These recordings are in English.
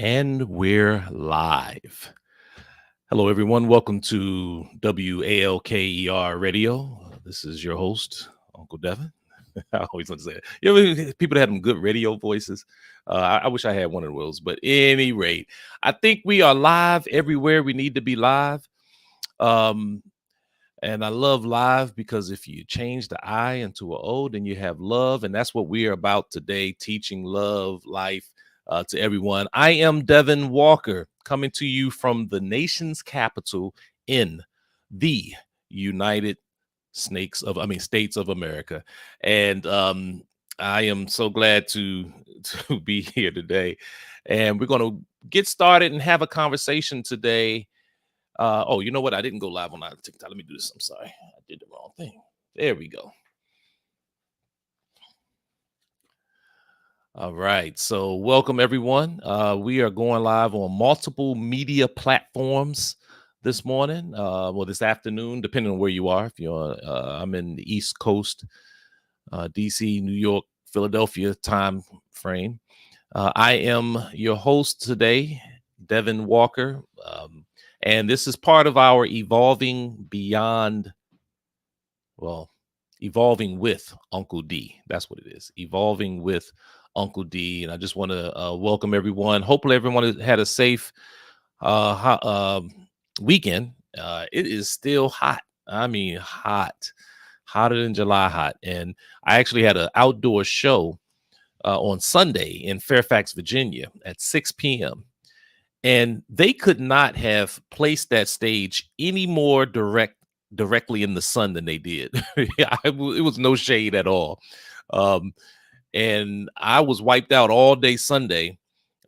And we're live. Hello, everyone. Welcome to WALKER Radio. This is your host, Uncle Devin. I always want to say it. People that have them good radio voices. I wish I had one of those. But any rate, I think we are live everywhere we need to be live. Um, and I love live because if you change the I into an O, then you have love. And that's what we are about today, teaching love, life to everyone. I am Devin Walker, coming to you from the nation's capital in the United States of America. And I am so glad to be here today. And we're going to get started and have a conversation today. Oh, you know what? I didn't go live on TikTok. Let me do this. I'm sorry. I did the wrong thing. There we go. All right. So welcome everyone. We are going live on multiple media platforms this morning. This afternoon, depending on where you are. If you're I'm in the East Coast, DC, New York, Philadelphia time frame. I am your host today, Devin Walker. And this is part of our evolving with Uncle D. That's what it is. Evolving with Uncle D. And I just want to welcome everyone. Hopefully everyone has had a safe weekend. It is still hot. I mean, hotter than July hot. And I actually had an outdoor show on Sunday in Fairfax, Virginia at 6 p.m. And they could not have placed that stage any more directly in the sun than they did. It was no shade at all. And I was wiped out all day Sunday.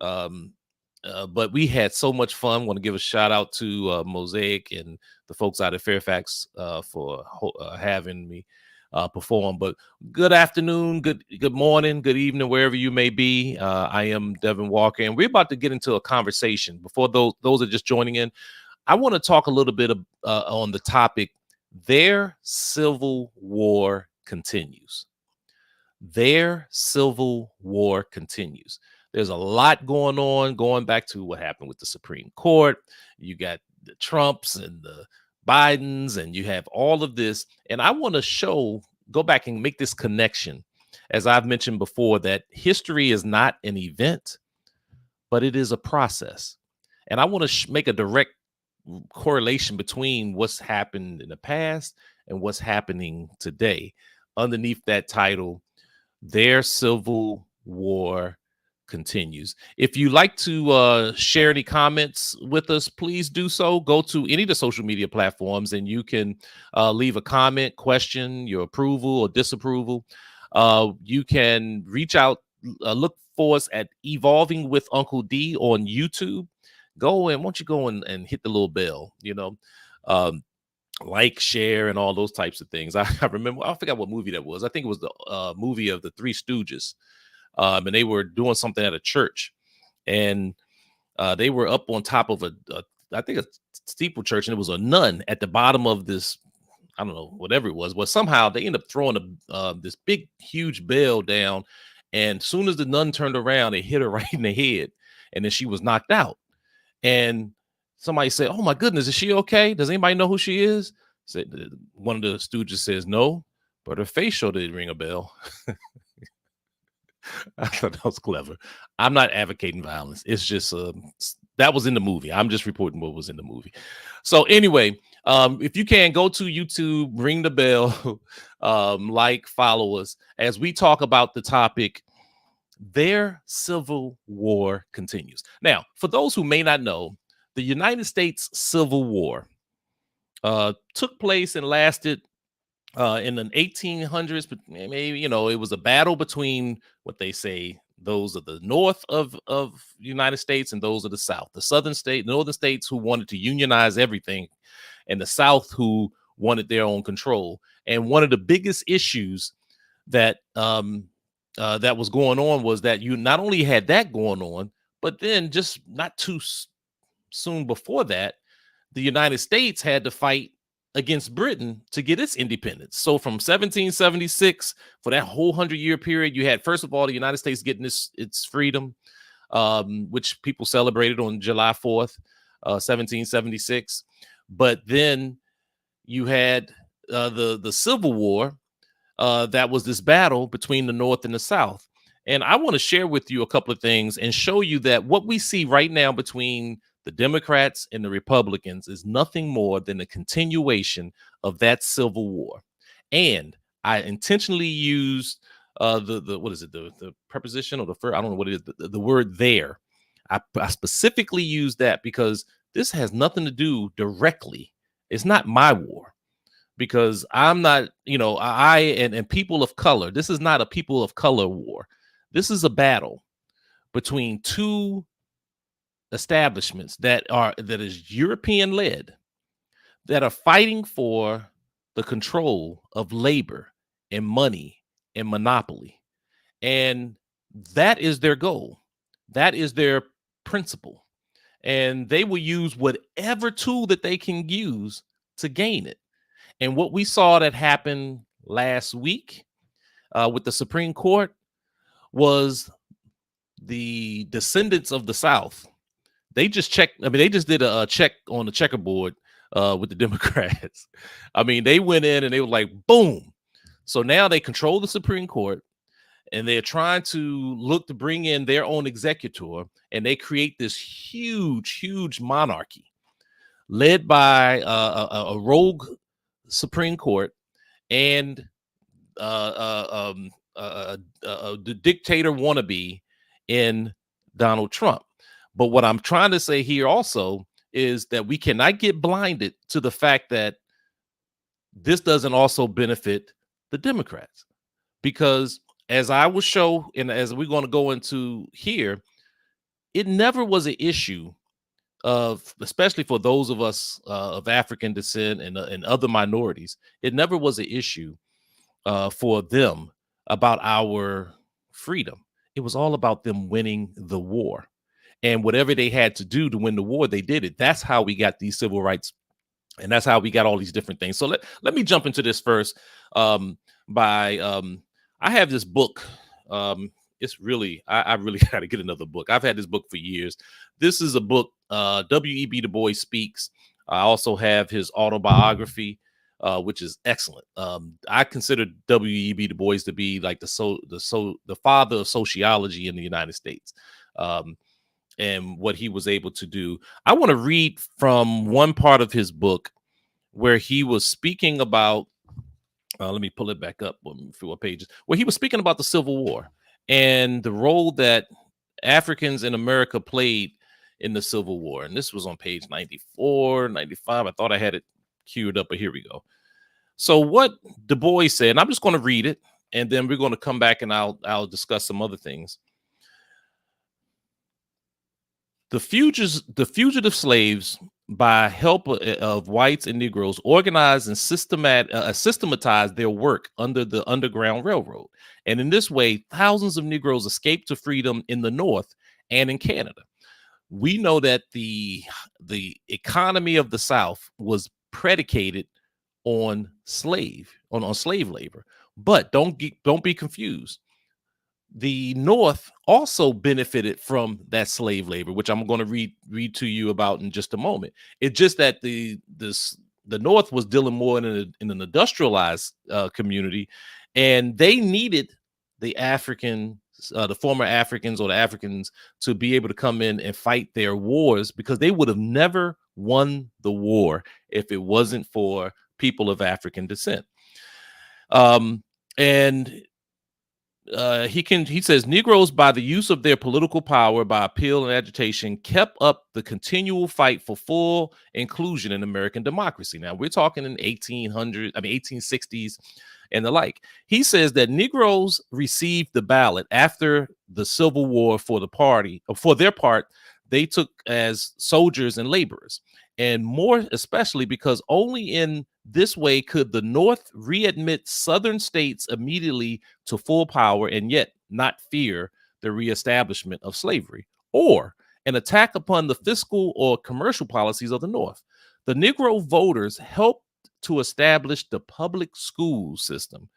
But we had so much fun. Want to give a shout out to Mosaic and the folks out of Fairfax for having me perform. But good afternoon, good morning, good evening, wherever you may be. I am Devin Walker, and we're about to get into a conversation. Before those are just joining in, I want to talk a little bit on the topic. Their civil war continues. Their civil war continues. There's a lot going on, going back to what happened with the Supreme Court. You got the Trumps and the Bidens, and you have all of this. And I want to go back and make this connection, as I've mentioned before, that history is not an event, but it is a process. And I want to make a direct correlation between what's happened in the past and what's happening today underneath that title, Their Civil War Continues. If you like to share any comments with us, please do so. Go to any of the social media platforms and you can leave a comment, question your approval or disapproval. You can reach out, look for us at Evolving with Uncle D on YouTube. Go and won't you go and hit the little bell, like, share, and all those types of things. I remember, I forgot what movie that was. I think it was the movie of the Three Stooges. And they were doing something at a church, and they were up on top of I think a steeple church, and it was a nun at the bottom of this, I don't know, whatever it was. But somehow they ended up throwing this big, huge bell down, and as soon as the nun turned around, it hit her right in the head, and then she was knocked out. And somebody said, "Oh my goodness, is she okay? Does anybody know who she is?" Said one of the stooges says, "No, but her face sure did ring a bell." I thought that was clever. I'm not advocating violence. It's just that was in the movie. I'm just reporting what was in the movie. So anyway, if you can go to YouTube, ring the bell, like, follow us as we talk about the topic. Their civil war continues. Now, for those who may not know, the United States Civil War took place and lasted in the 1800s, but maybe, it was a battle between what they say those of the north of the United States and those of the south, the northern states who wanted to unionize everything, and the south who wanted their own control. And one of the biggest issues that that was going on was that you not only had that going on, but then just not too soon before that, the United States had to fight against Britain to get its independence. So from 1776, for that whole 100-year period, you had, first of all, the United States getting its freedom. which people celebrated on July 4th, 1776. But then you had the Civil War. That was this battle between the North and the South. And I want to share with you a couple of things and show you that what we see right now between the Democrats and the Republicans is nothing more than a continuation of that Civil War. And I intentionally used the what is it, the preposition or the first, I don't know what it is, the word there. I specifically used that because this has nothing to do directly. It's not my war, because I'm not, I and people of color. This is not a people of color war. This is a battle between two establishments that is European led, that are fighting for the control of labor and money and monopoly. And that is their goal. That is their principle. And they will use whatever tool that they can use to gain it. And what we saw that happened last week with the Supreme Court was the descendants of the South. They just checked. I mean, they just did a check on the checkerboard with the Democrats. I mean, they went in and they were like, boom. So now they control the Supreme Court, and they're trying to look to bring in their own executor, and they create this huge monarchy led by a rogue Supreme Court and the dictator wannabe in Donald Trump. But what I'm trying to say here also is that we cannot get blinded to the fact that this doesn't also benefit the Democrats, because as I will show, and as we're going to go into here, it never was an issue of, especially for those of us of African descent and other minorities, it never was an issue for them about our freedom. It was all about them winning the war. And whatever they had to do to win the war, they did it. That's how we got these civil rights. And that's how we got all these different things. So let me jump into this first I have this book. It's really, I really got to get another book. I've had this book for years. This is a book, W.E.B. Du Bois Speaks. I also have his autobiography, which is excellent. I consider W.E.B. Du Bois to be like the father of sociology in the United States. And what he was able to do. I want to read from one part of his book where he was speaking about, let me pull it back up for what pages, where he was speaking about the Civil War and the role that Africans in America played in the Civil War. And this was on page 94, 95. I thought I had it queued up, but here we go. So what Du Bois said, and I'm just going to read it, and then we're going to come back and I'll discuss some other things. The fugitive slaves, by help of whites and Negroes, organized and systematized their work under the Underground Railroad. And in this way, thousands of Negroes escaped to freedom in the North and in Canada. We know that the economy of the South was predicated on slave labor. But don't be confused. The North also benefited from that slave labor, which I'm going to read to you about in just a moment. It's just that the North was dealing more in an industrialized community, and they needed the former Africans or the Africans to be able to come in and fight their wars, because they would have never won the war if it wasn't for people of African descent. He says Negroes, by the use of their political power, by appeal and agitation, kept up the continual fight for full inclusion in American democracy. Now we're talking in 1860s and the like. He says that Negroes received the ballot after the Civil War for their part. They took as soldiers and laborers, and more especially because only in this way could the North readmit Southern states immediately to full power and yet not fear the reestablishment of slavery or an attack upon the fiscal or commercial policies of the North. The Negro voters helped to establish the public school system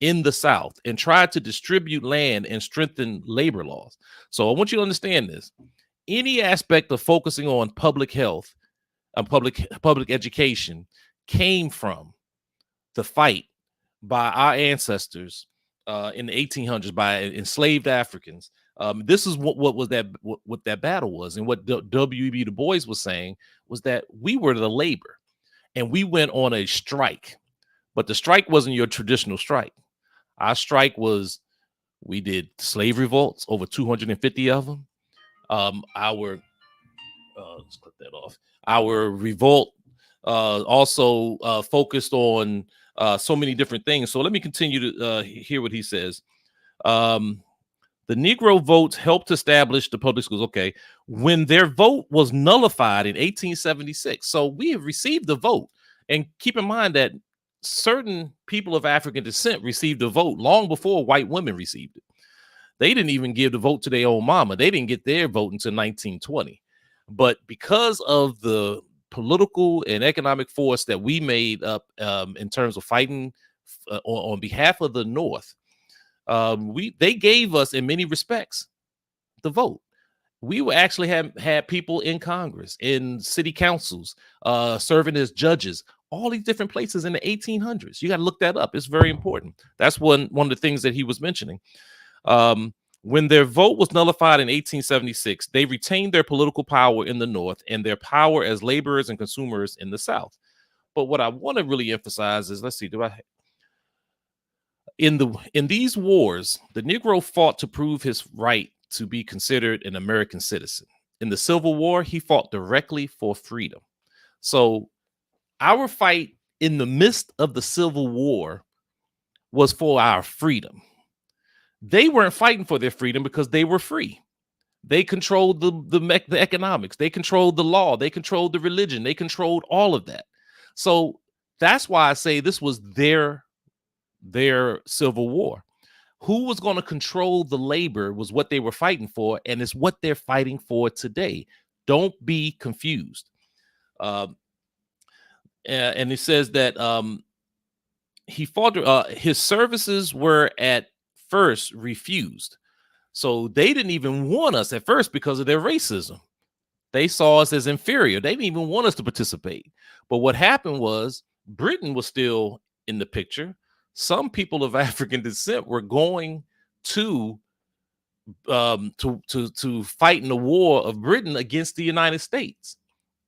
in the South and tried to distribute land and strengthen labor laws. So I want you to understand this. Any aspect of focusing on public health and public education came from the fight by our ancestors in the 1800s by enslaved Africans. This is what was that what that battle was, and what W.E.B. Du Bois was saying was that we were the labor, and we went on a strike, but the strike wasn't your traditional strike. Our strike was, we did slave revolts, over 250 of them. Let's cut that off. Our revolt also focused on so many different things. So let me continue to hear what he says. The Negro votes helped establish the public schools. Okay, when their vote was nullified in 1876. So we have received the vote. And keep in mind that certain people of African descent received the vote long before white women received it. They didn't even give the vote to their own mama. They didn't get their vote until 1920. But because of the political and economic force that we made up in terms of fighting on behalf of the North, they gave us, in many respects, the vote. We were actually had people in Congress, in city councils, serving as judges, all these different places in the 1800s. You got to look that up. It's very important. That's one of the things that he was mentioning. When their vote was nullified in 1876, they retained their political power in the North and their power as laborers and consumers in the South. But what I want to really emphasize is, let's see, in these wars, the Negro fought to prove his right to be considered an American citizen. In the Civil War, he fought directly for freedom. So our fight in the midst of the Civil War was for our freedom. They weren't fighting for their freedom because they were free. They controlled the economics. They controlled the law. They controlled the religion. They controlled all of that. So that's why I say this was their Civil War. Who was going to control the labor was what they were fighting for, and it's what they're fighting for today. Don't be confused. And it says that he fought. His services were at first refused. So they didn't even want us at first because of their racism. They saw us as inferior. They didn't even want us to participate. But what happened was Britain was still in the picture. Some people of African descent were going to fight in the war of Britain against the United States.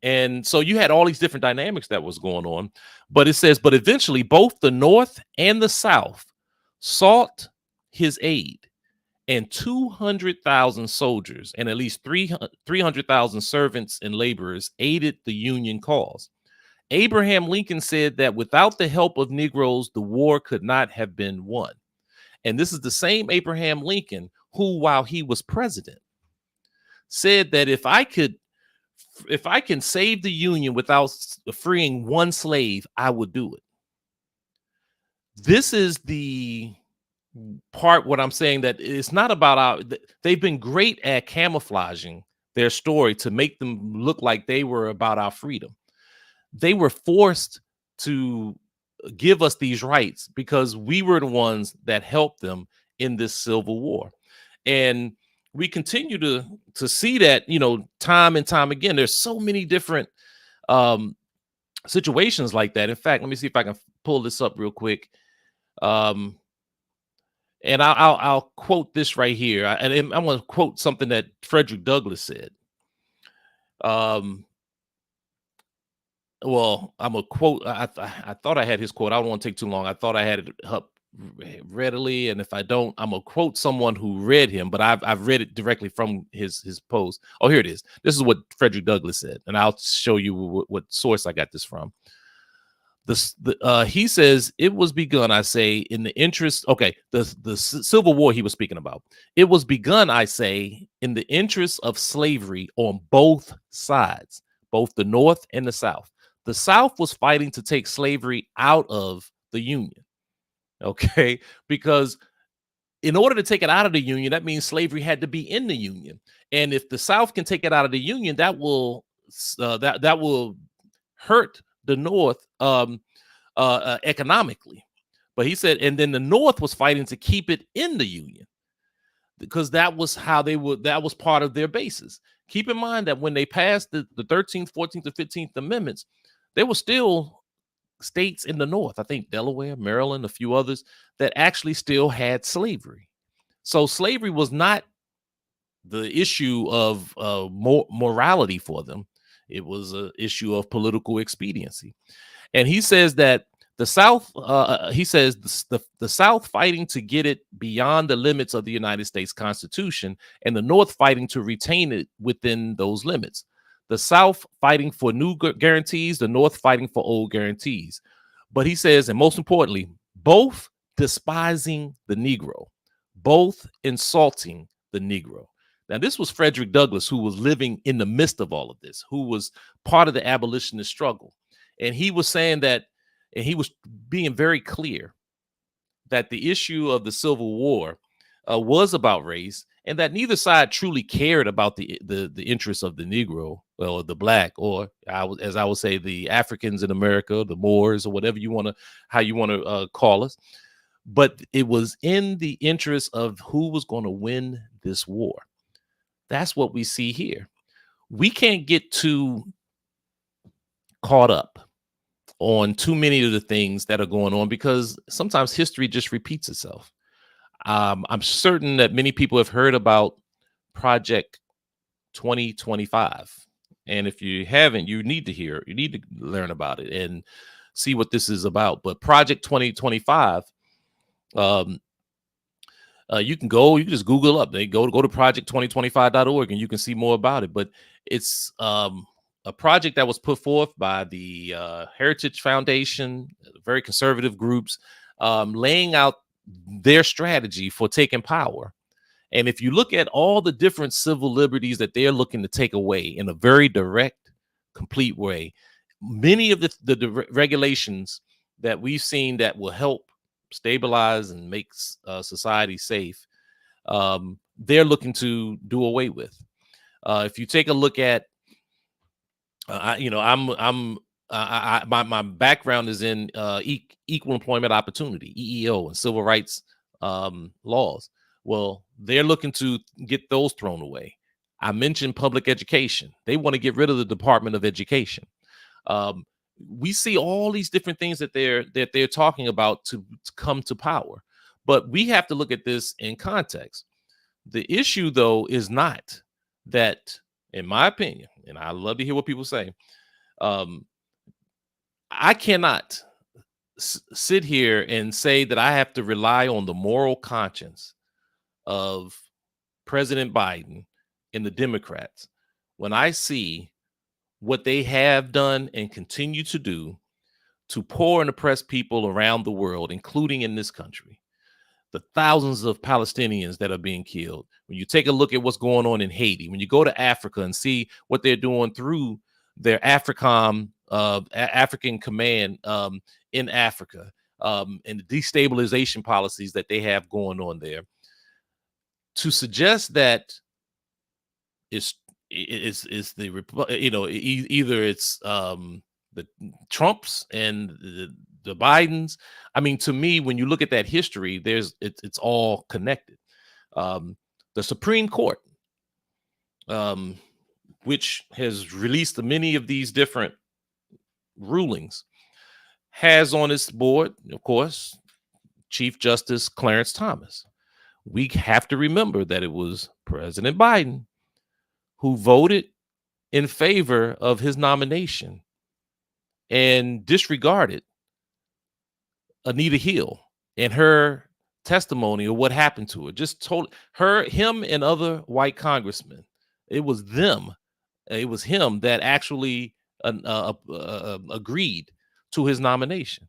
And so you had all these different dynamics that was going on. But it says, but eventually both the North and the South sought his aid, and 200,000 soldiers and at least 300,000 servants and laborers aided the Union cause. Abraham Lincoln said that without the help of Negroes, the war could not have been won. And this is the same Abraham Lincoln who, while he was president, said that if I can save the Union without freeing one slave, I would do it. This is the part what I'm saying, that it's not about they've been great at camouflaging their story to make them look like they were about our freedom. They were forced to give us these rights because we were the ones that helped them in this Civil War. And we continue to see that, time and time again. There's so many different situations like that. In fact, let me see if I can pull this up real quick. And I'll quote this right here. And I'm going to quote something that Frederick Douglass said. Well, I'm a quote. I thought I had his quote. I don't want to take too long. I thought I had it up readily, and if I don't, I'm gonna quote someone who read him. But I've read it directly from his post. Oh, here it is. This is what Frederick Douglass said, and I'll show you what source I got this from. He says, it was begun, I say, in the interest. Okay, the Civil War he was speaking about. It was begun, I say, in the interest of slavery on both sides, both the North and the South. The South was fighting to take slavery out of the Union. Okay, because in order to take it out of the Union, that means slavery had to be in the Union. And if the South can take it out of the Union, that will hurt the North economically. But he said, and then the North was fighting to keep it in the Union because that was how they would, that was part of their basis. Keep in mind that when they passed the 13th, 14th, and 15th Amendments, there were still states in the North, I think Delaware, Maryland, a few others, that actually still had slavery. So slavery was not the issue of morality for them. It was an issue of political expediency. And he says that the South, he says the South fighting to get it beyond the limits of the United States Constitution, and the North fighting to retain it within those limits. The South fighting for new guarantees, the North fighting for old guarantees. But he says, and most importantly, both despising the Negro, both insulting the Negro. Now, this was Frederick Douglass, who was living in the midst of all of this, who was part of the abolitionist struggle. And he was saying that, and he was being very clear that the issue of the Civil War was about race, and that neither side truly cared about the interests of the Negro, or the Black, or as I would say, the Africans in America, the Moors, or whatever you want to, how you want to call us. But it was in the interest of who was going to win this war. That's what we see here. We can't get too caught up on too many of the things that are going on, because sometimes history just repeats itself. I'm certain that many people have heard about Project 2025. And if you haven't, you need to learn about it and see what this is about. But Project 2025, you can just Google up. They go to project2025.org and you can see more about it. But it's a project that was put forth by the Heritage Foundation, very conservative groups, laying out their strategy for taking power. And if you look at all the different civil liberties that they're looking to take away in a very direct, complete way, many of the regulations that we've seen that will help stabilize and make society safe, they're looking to do away with. If you take a look at, my background is in equal employment opportunity, EEO, and civil rights laws. Well, they're looking to get those thrown away. I mentioned public education. They want to get rid of the Department of Education. We see all these different things that they're talking about to come to power. But we have to look at this in context. The issue, though, is not that, in my opinion, and I love to hear what people say, I cannot sit here and say that I have to rely on the moral conscience of President Biden and the Democrats when I see what they have done and continue to do to poor and oppressed people around the world, including in this country. The thousands of Palestinians that are being killed. When you take a look at what's going on in Haiti, when you go to Africa and see what they're doing through their African command in Africa, and the destabilization policies that they have going on there, to suggest that either it's the Trumps and the Bidens. I mean, to me, when you look at that history, it's all connected. The Supreme Court, which has released many of these different rulings, has on its board, of course, Chief Justice Clarence Thomas. We have to remember that it was President Biden who voted in favor of his nomination and disregarded Anita Hill and her testimony of what happened to her. Just told him and other white congressmen. It was them. It was him that actually agreed to his nomination.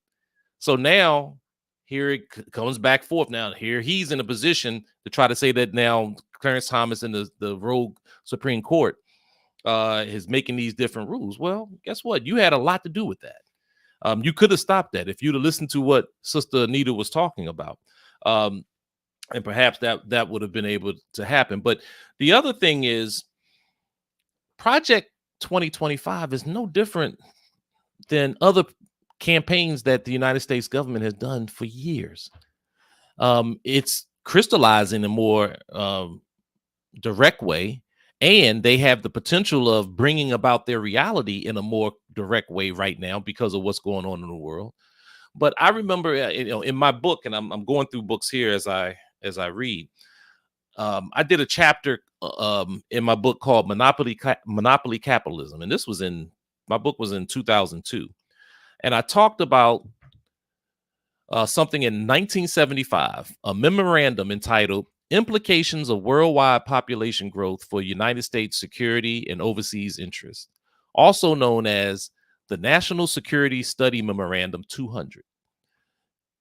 So now here it comes back forth. Now here he's in a position to try to say that now Clarence Thomas and the rogue Supreme Court is making these different rules. Well, guess what? You had a lot to do with that. You could have stopped that if you'd have listened to what Sister Anita was talking about. And perhaps that would have been able to happen. But the other thing is, Project 2025 is no different than other campaigns that the United States government has done for years. It's crystallized in a more direct way, and they have the potential of bringing about their reality in a more direct way right now because of what's going on in the world. But I remember, in my book, and I'm going through books here as I read. I did a chapter in my book called Monopoly Capitalism, and this was in my book was in 2002, and I talked about something in 1975, a memorandum entitled "Implications of Worldwide Population Growth for United States Security and Overseas Interests," also known as the National Security Study Memorandum 200,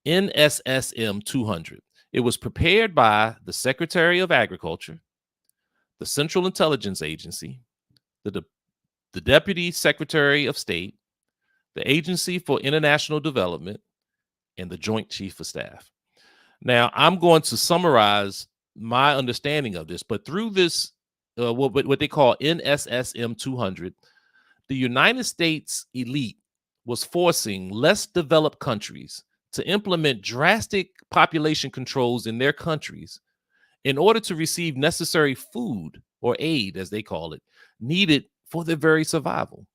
NSSM 200. It was prepared by the Secretary of Agriculture, the Central Intelligence Agency, the Deputy Secretary of State, the Agency for International Development, and the Joint Chief of Staff. Now, I'm going to summarize my understanding of this, but through this, what they call NSSM 200, the United States elite was forcing less developed countries to implement drastic population controls in their countries in order to receive necessary food, or aid as they call it, needed for their very survival.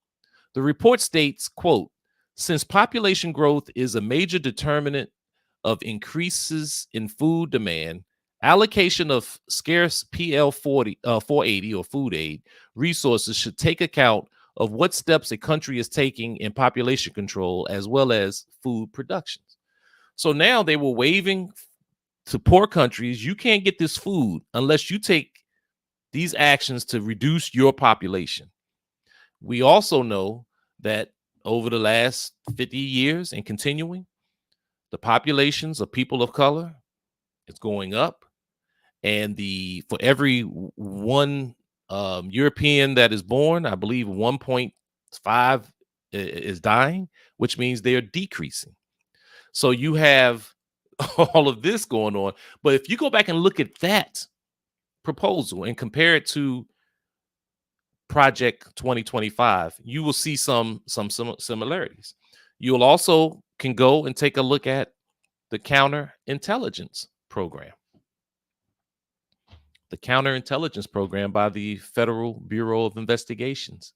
The report states, quote, "Since population growth is a major determinant of increases in food demand, allocation of scarce PL 480 or food aid resources should take account of what steps a country is taking in population control as well as food productions." So now they were waving to poor countries, you can't get this food unless you take these actions to reduce your population. We also know that over the last 50 years and continuing, the populations of people of color is going up, and for every one European that is born, I believe 1.5 is dying, which means they are decreasing. So you have all of this going on. But if you go back and look at that proposal and compare it to Project 2025, you will see some similarities. You'll also can go and take a look at the counterintelligence program. The counterintelligence program by the Federal Bureau of Investigations,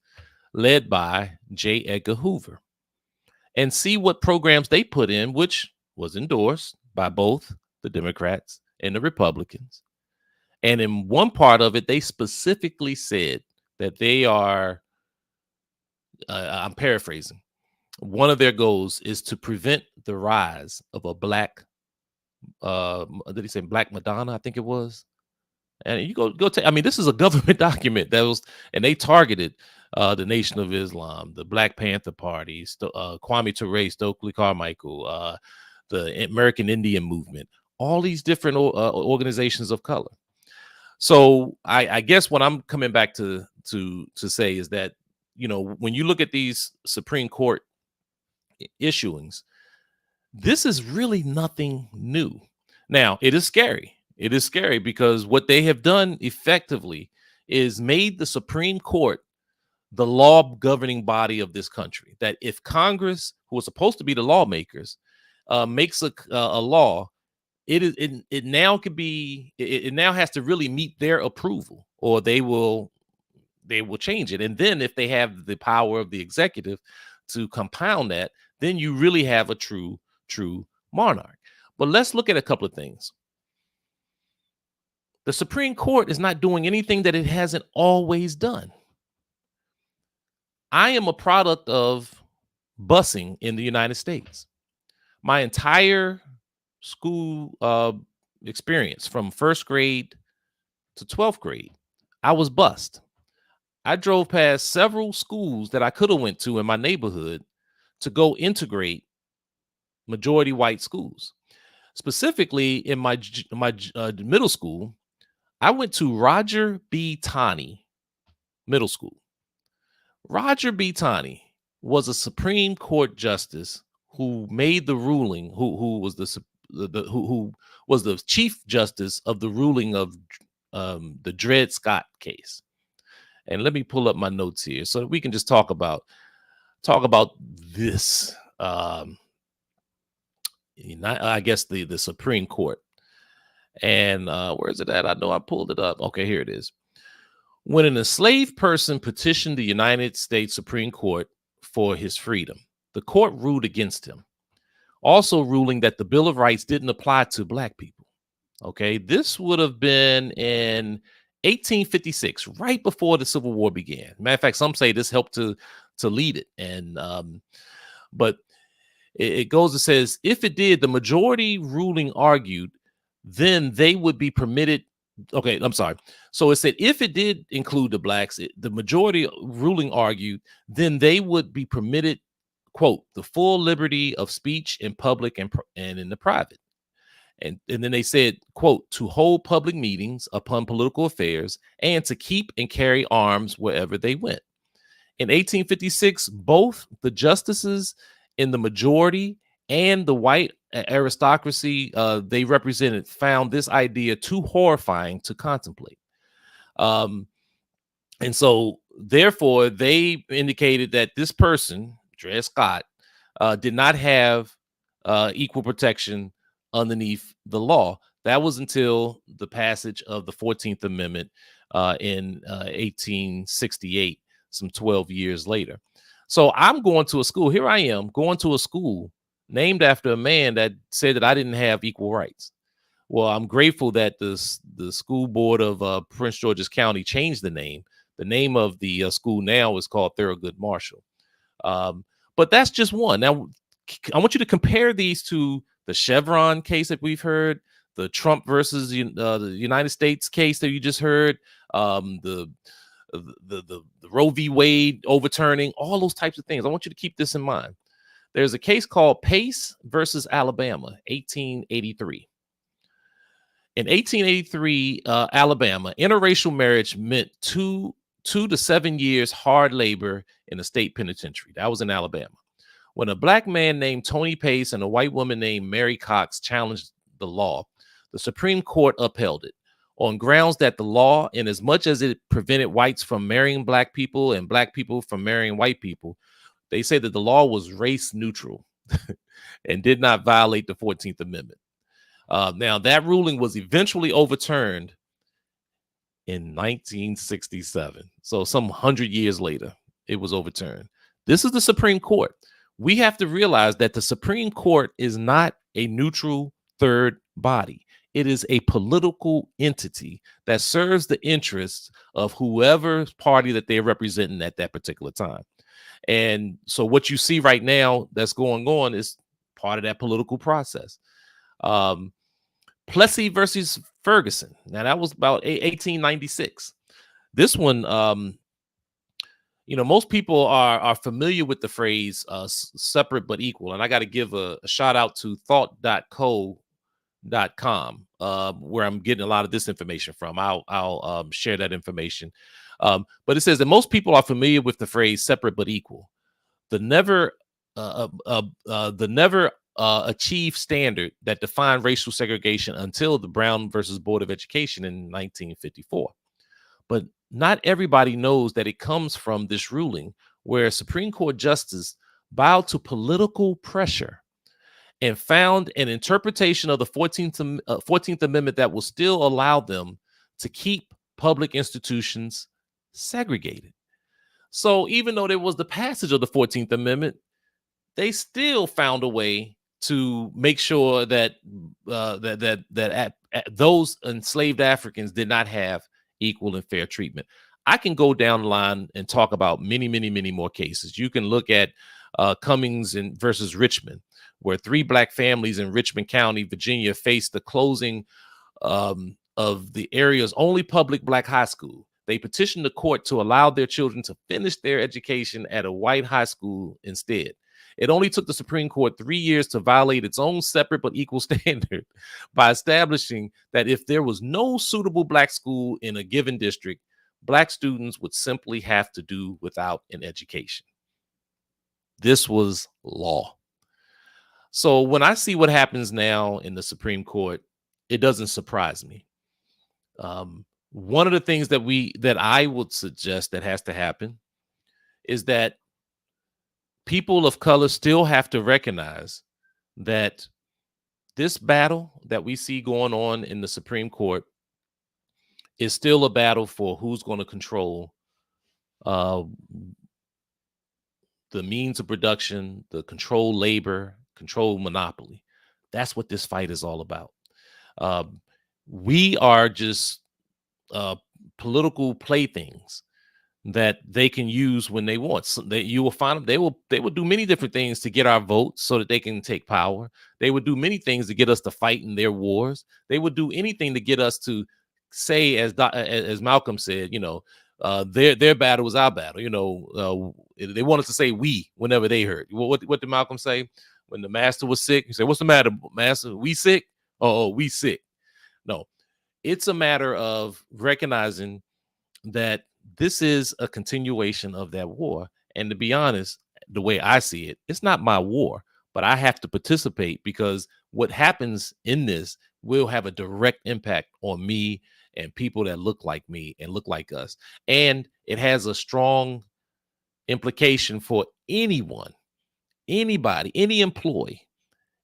led by J. Edgar Hoover, and see what programs they put in, which was endorsed by both the Democrats and the Republicans. And in one part of it, they specifically said that they are, I'm paraphrasing, one of their goals is to prevent the rise of a black, did he say Black Madonna? I think it was. And you go take, I mean, this is a government document that was, and they targeted the Nation of Islam, the Black Panther Party, Kwame Ture, Stokely Carmichael, the American Indian Movement, all these different organizations of color. So I guess what I'm coming back to say is that, you know, when you look at these Supreme Court issuings, this is really nothing new. Now, it is scary. It is scary because what they have done effectively is made the Supreme Court the law governing body of this country. That if Congress, who is supposed to be the lawmakers, makes a law, it now could be, it now has to really meet their approval, or they will change it. And then if they have the power of the executive to compound that, then you really have a true monarch. But let's look at a couple of things. The Supreme Court is not doing anything that it hasn't always done. I am a product of busing in the United States. My entire school experience from first grade to 12th grade, I was bused. I drove past several schools that I could have went to in my neighborhood to go integrate majority white schools. Specifically in my middle school, I went to Roger B. Taney Middle School. Roger B. Taney was a Supreme Court justice who made the ruling, who was who was the chief justice of the ruling of the Dred Scott case. And let me pull up my notes here so that we can just talk about this um, I guess the Supreme Court. And where is it at? I know I pulled it up. Okay, here it is. When an enslaved person petitioned the United States Supreme Court for his freedom, the court ruled against him, also ruling that the Bill of Rights didn't apply to Black people. Okay, this would have been in 1856, right before the Civil War began. Matter of fact, some say this helped to lead it. And but it goes and says, if it did, the majority ruling argued, then they would be permitted. Okay, I'm sorry. So it said if it did include the blacks, the majority ruling argued, then they would be permitted, quote, the full liberty of speech in public and in the private. And then they said, quote, to hold public meetings upon political affairs and to keep and carry arms wherever they went. In 1856, both the justices in the majority and the white aristocracy they represented found this idea too horrifying to contemplate. Um, and so, therefore, they indicated that this person, Dred Scott, did not have equal protection underneath the law. That was until the passage of the 14th Amendment in 1868, some 12 years later. So I'm going to a school. Here I am going to a school named after a man that said that I didn't have equal rights. Well, I'm grateful that the school board of Prince George's County changed the name. The name of the school now is called Thurgood Marshall. But that's just one. Now, I want you to compare these to the Chevron case that we've heard, the Trump versus the United States case that you just heard, the Roe v. Wade overturning, all those types of things. I want you to keep this in mind. There's a case called Pace versus Alabama, 1883. In 1883, Alabama, interracial marriage meant 2 to 7 years hard labor in a state penitentiary. That was in Alabama. When a black man named Tony Pace and a white woman named Mary Cox challenged the law, the Supreme Court upheld it on grounds that the law, in as much as it prevented whites from marrying black people and black people from marrying white people, they say that the law was race neutral and did not violate the 14th Amendment. Now, that ruling was eventually overturned in 1967. So some 100 years later, it was overturned. This is the Supreme Court. We have to realize that the Supreme Court is not a neutral third body. It is a political entity that serves the interests of whoever party that they're representing at that particular time. And so what you see right now that's going on is part of that political process. Plessy versus Ferguson. Now, that was about 1896. This one, most people are familiar with the phrase separate but equal. And I got to give a shout out to thought.co.com, where I'm getting a lot of this information from. I'll share that information. But it says that most people are familiar with the phrase separate but equal. The never achieved standard that defined racial segregation until the Brown versus Board of Education in 1954. But not everybody knows that it comes from this ruling where Supreme Court justice bowed to political pressure and found an interpretation of the 14th Amendment that will still allow them to keep public institutions segregated. So even though there was the passage of the 14th Amendment, they still found a way to make sure that those enslaved Africans did not have equal and fair treatment. I can go down the line and talk about many, many, many more cases. You can look at Cummings versus Richmond, where 3 black families in Richmond County, Virginia, faced the closing of the area's only public black high school. They petitioned the court to allow their children to finish their education at a white high school instead. It only took the Supreme Court 3 years to violate its own separate but equal standard by establishing that if there was no suitable black school in a given district, black students would simply have to do without an education. This was law. So when I see what happens now in the Supreme Court, it doesn't surprise me. One of the things that I would suggest that has to happen is that people of color still have to recognize that this battle that we see going on in the Supreme Court is still a battle for who's going to control uh, the means of production, the control labor, control monopoly. That's what this fight is all about. We are just uh, political playthings that they can use when they want. So you will find them. They will do many different things to get our votes so that they can take power. They would do many things to get us to fight in their wars. They would do anything to get us to say, as Malcolm said, their battle was our battle. They wanted to say we whenever they heard. What did Malcolm say when the master was sick? He said, "What's the matter, master? We sick? Oh, we sick." No, it's a matter of recognizing that this is a continuation of that war. And to be honest, the way I see it, it's not my war, but I have to participate because what happens in this will have a direct impact on me and people that look like me and look like us. And it has a strong implication for anyone, anybody, any employee,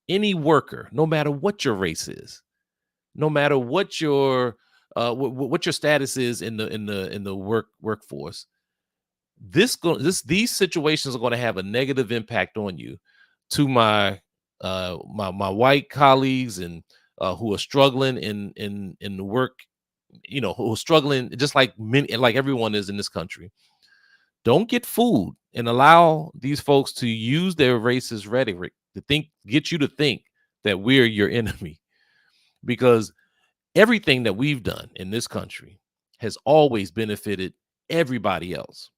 any worker, no matter what your race is, no matter what your what your status is in the workforce. These situations are going to have a negative impact on you. To my white colleagues and who are struggling in the work, who are struggling just like everyone is in this country. Don't get fooled and allow these folks to use their racist rhetoric to get you to think that we're your enemy, because everything that we've done in this country has always benefited everybody else.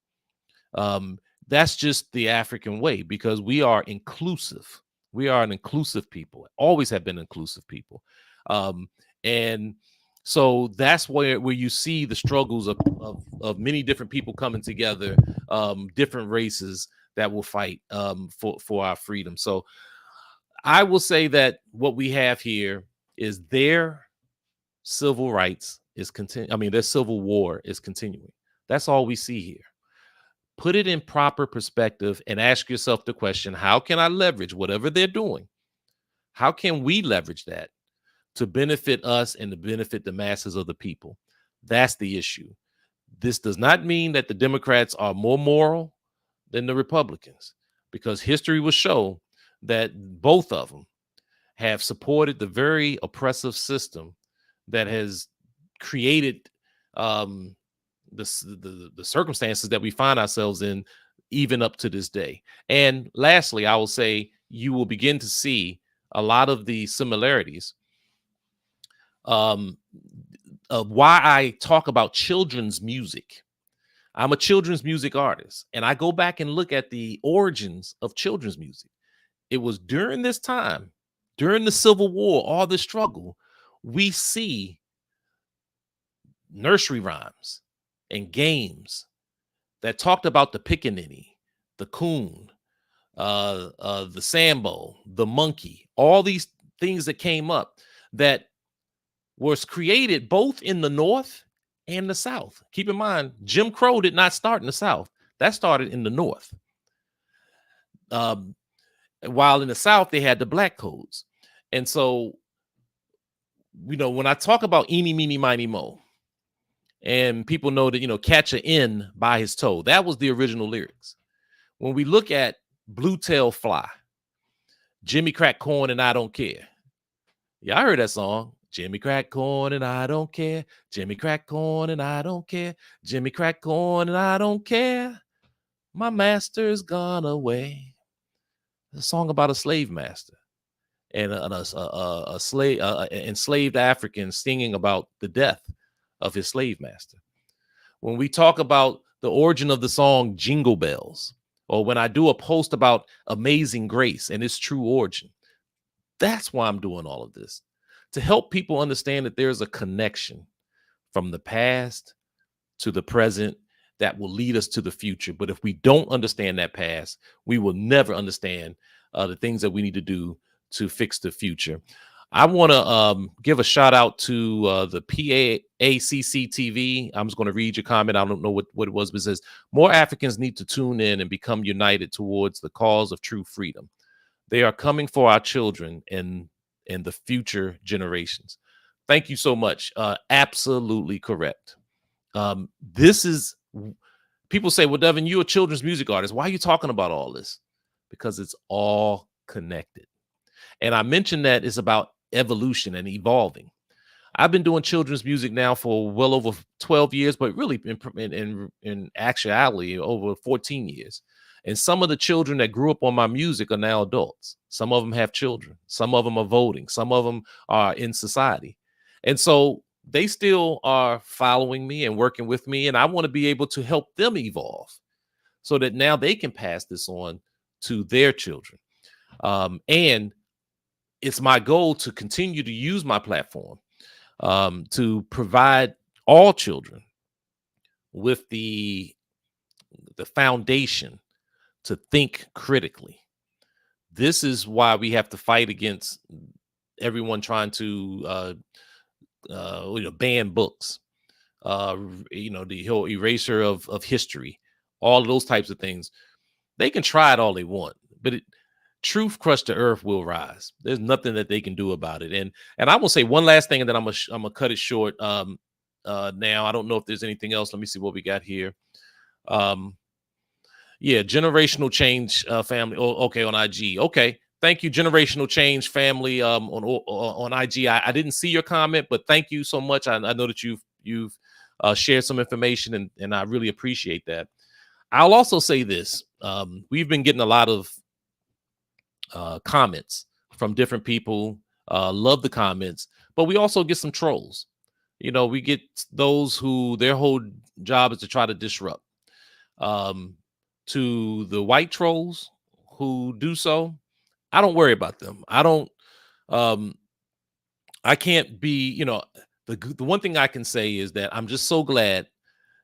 That's just the African way, because we are inclusive. We are an inclusive people, always have been inclusive people. And so that's where you see the struggles of many different people coming together, different races that will fight for our freedom. So I will say that what we have here is their civil rights is their civil war is continuing. That's all we see here. Put it in proper perspective and ask yourself the question, how can I leverage whatever they're doing? How can we leverage that to benefit us and to benefit the masses of the people? That's the issue. This does not mean that the Democrats are more moral than the Republicans, because history will show that both of them have supported the very oppressive system that has created the circumstances that we find ourselves in, even up to this day. And lastly, I will say you will begin to see a lot of the similarities of why I talk about children's music. I'm a children's music artist, and I go back and look at the origins of children's music. It was during this time, during the Civil War, all the struggle, we see nursery rhymes and games that talked about the pickaninny, the coon, the sambo, the monkey, all these things that came up that was created both in the North and the South. Keep in mind, Jim Crow did not start in the South. That started in the North. While in the South, they had the black codes. And so, when I talk about eeny, meeny, miny, mo, and people know that, catch a N by his toe, that was the original lyrics. When we look at Blue Tail Fly, Jimmy Crack Corn and I Don't Care. Yeah, I heard that song. Jimmy Crack Corn and I don't care. Jimmy Crack Corn and I don't care. Jimmy Crack Corn and I don't care. My master's gone away. A song about a slave master and a slave, enslaved African singing about the death of his slave master. When we talk about the origin of the song Jingle Bells, or when I do a post about Amazing Grace and its true origin, that's why I'm doing all of this, to help people understand that there's a connection from the past to the present that will lead us to the future. But if we don't understand that past, we will never understand the things that we need to do to fix the future. I want to give a shout out to the PAACC TV. I'm just going to read your comment. I don't know what it was, but it says more Africans need to tune in and become united towards the cause of true freedom. They are coming for our children and the future generations. Thank you so much. Absolutely correct. This is people say, well, Devin, you're a children's music artist. Why are you talking about all this? Because it's all connected. And I mentioned that it's about evolution and evolving. I've been doing children's music now for well over 12 years, but really in actuality, over 14 years. And some of the children that grew up on my music are now adults. Some of them have children. Some of them are voting. Some of them are in society. And so they still are following me and working with me. And I want to be able to help them evolve so that now they can pass this on to their children. And it's my goal to continue to use my platform to provide all children with the foundation to think critically. This is why we have to fight against everyone trying to ban books, the whole erasure of history, all of those types of things. They can try it all they want, but truth crushed to earth will rise. There's nothing that they can do about it. And I will say one last thing, and then I'm gonna cut it short. Now I don't know if there's anything else. Let me see what we got here. Yeah, generational change family. Oh, okay, on IG. Okay, thank you, generational change family. On IG. I didn't see your comment, but thank you so much. I know that you've shared some information, and I really appreciate that. I'll also say this: we've been getting a lot of comments from different people. Love the comments, but we also get some trolls. We get those who their whole job is to try to disrupt. To the white trolls who do so, I don't worry about them. I can't be, the one thing I can say is that I'm just so glad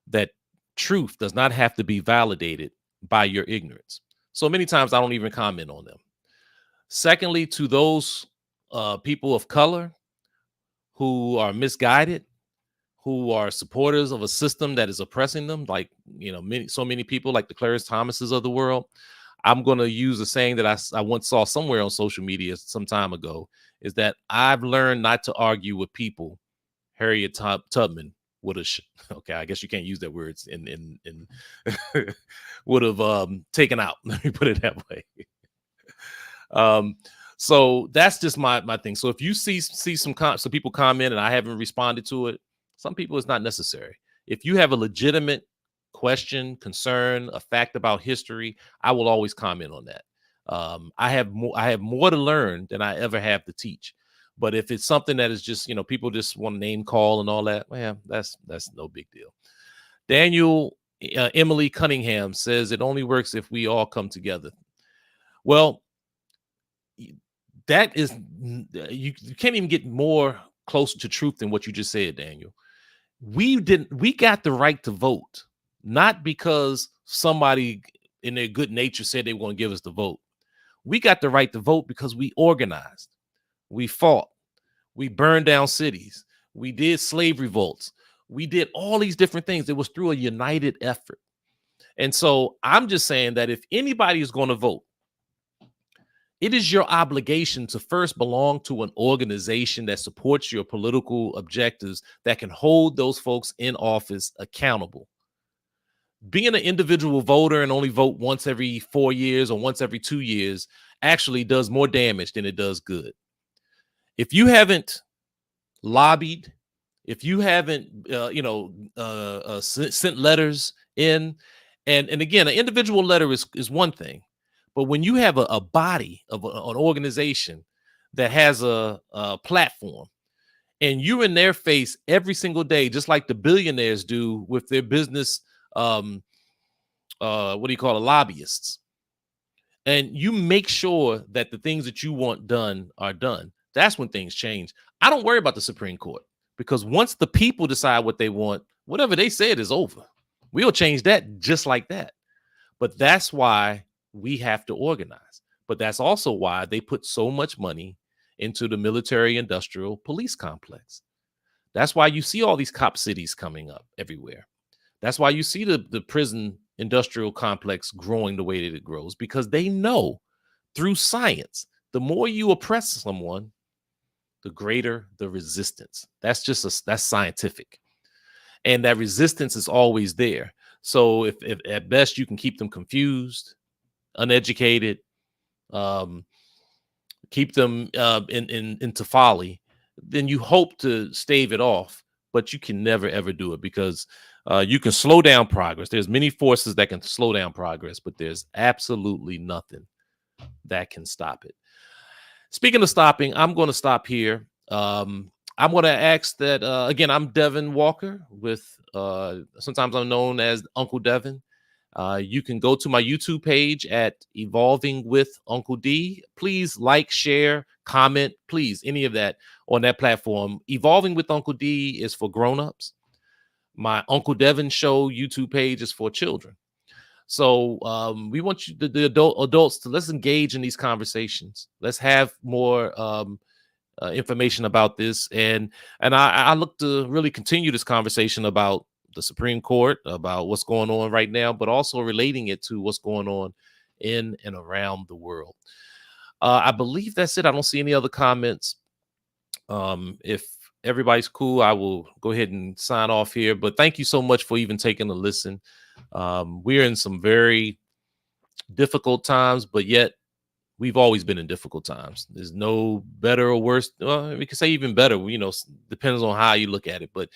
that truth does not have to be validated by your ignorance. So many times I don't even comment on them. Secondly, to those people of color who are misguided, who are supporters of a system that is oppressing them, like so many people like the Clarence Thomases of the world. I'm going to use a saying that I once saw somewhere on social media some time ago, is that I've learned not to argue with people Harriet Tubman would have. Okay, I guess you can't use that word in would have taken out. Let me put it that way. So that's just my thing. So if you see some people comment and I haven't responded to it, some people it's not necessary. If you have a legitimate question, concern, a fact about history, I will always comment on that. I have more to learn than I ever have to teach. But if it's something that is just, people just want to name call and all that, well, that's no big deal. Daniel Emily Cunningham says it only works if we all come together. Well, that is, you can't even get more close to truth than what you just said, Daniel. We got the right to vote, not because somebody in their good nature said they were going to give us the vote. We got the right to vote because we organized, we fought, we burned down cities, we did slave revolts, we did all these different things. It was through a united effort. And so I'm just saying that if anybody is going to vote, it is your obligation to first belong to an organization that supports your political objectives, that can hold those folks in office accountable. Being an individual voter and only vote once every 4 years or once every 2 years actually does more damage than it does good. If you haven't lobbied, if you haven't, sent letters in, and again, an individual letter is one thing. But when you have a body of an organization that has a platform and you're in their face every single day, just like the billionaires do with their business, lobbyists, and you make sure that the things that you want done are done, that's when things change. I don't worry about the Supreme Court, because once the people decide what they want, whatever they said is over. We'll change that just like that. But that's why we have to organize. But that's also why they put so much money into the military industrial police complex. That's why you see all these cop cities coming up everywhere. That's why you see the prison industrial complex growing the way that it grows, because they know through science, the more you oppress someone, the greater the resistance. That's scientific. And that resistance is always there. So if at best you can keep them confused, uneducated, um, keep them into folly, then you hope to stave it off, but you can never ever do it, because you can slow down progress. There's many forces that can slow down progress, but there's absolutely nothing that can stop it. Speaking of stopping, I'm going to stop here. I'm going to ask that again. I'm Devin Walker with sometimes I'm known as Uncle Devin. You can go to my YouTube page at Evolving with Uncle D. Please like, share, comment, please, any of that on that platform. Evolving with Uncle D is for grown-ups. My Uncle Devin Show YouTube page is for children. So we want you, the adults, to let's engage in these conversations. Let's have more information about this, and I look to really continue this conversation about the Supreme Court, about what's going on right now, but also relating it to what's going on in and around the world. I believe that's it. I don't see any other comments. If everybody's cool, I will go ahead and sign off here. But thank you so much for even taking a listen. We're in some very difficult times, but yet we've always been in difficult times. There's no better or worse. We can say even better, depends on how you look at it. But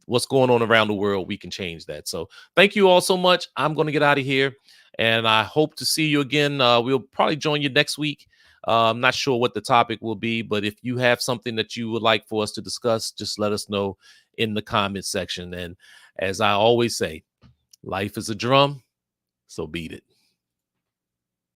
what's going on around the world, we can change that. So thank you all so much. I'm going to get out of here, and I hope to see you again. We'll probably join you next week. I'm not sure what the topic will be, but if you have something that you would like for us to discuss, just let us know in the comment section. And as I always say, life is a drum, so beat it.